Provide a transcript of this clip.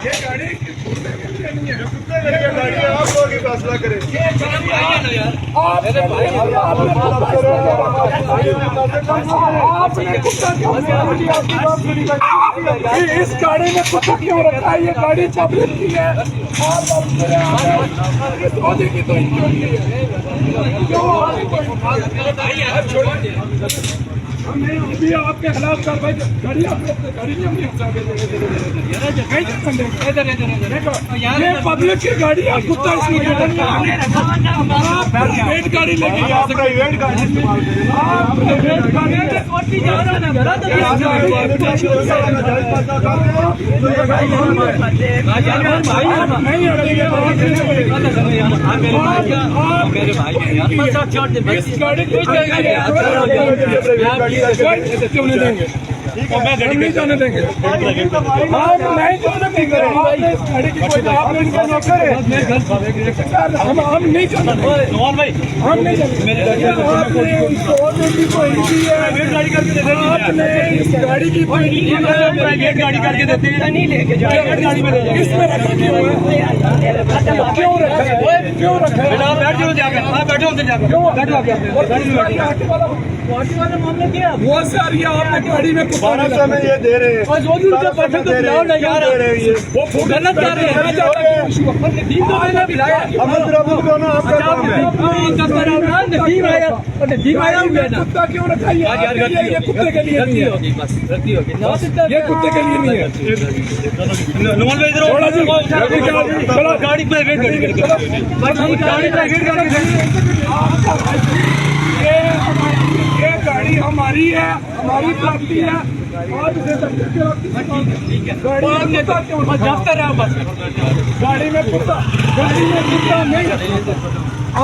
ये गाड़ी आप लोग ही फैसला करें। इस गाड़ी में कुत्ता क्यों रखा है? ये गाड़ी पब्लिक की है। मोदी की तो हमें अभी आपके खिलाफ कार्रवाई गाड़ी ये पब्लिक की गाड़ी है। कुत्ता इसमें प्राइवेट गाड़ी लेके प्राइवेट गाड़ी क्यों नहीं देंगे? मैं गाड़ी नहीं जाने देंगे। हम नहीं जाने देंगे। गाड़ी की कोई आप नहीं जाने हम नहीं जाने हम नहीं जाने। आपने इस गाड़ी की प्राइवेट गाड़ी करके देते हैं नहीं लेके जाओ। गाड़ी में इसमें रखा क्यों रखा क्यों रखा? बैठ जाओ जाकर बैठो उधर जाकर वाले मामले क्या वो सर? ये आपने गाड़ी में 1200 में ये दे रहे हैं और जो भी उनका पैसा तो बिलाओ ना यार। वो गलत कर रहे हैं। नदीम तो मैंने बिलाया अमन प्रभु को ना आपका काम है। नदीम आया और नदीम आया हुआ है ना। कुत्ता क्यों रखा है? ये कुत्ते के लिए नहीं है। बस रखती होगी ये कुत्ते के लिए नहीं है। नॉन वेज चलो गाड़ी पे वेट ये गाड़ी हमारी है, हमारी प्रॉपर्टी है। गाड़ी में कुत्ता नहीं।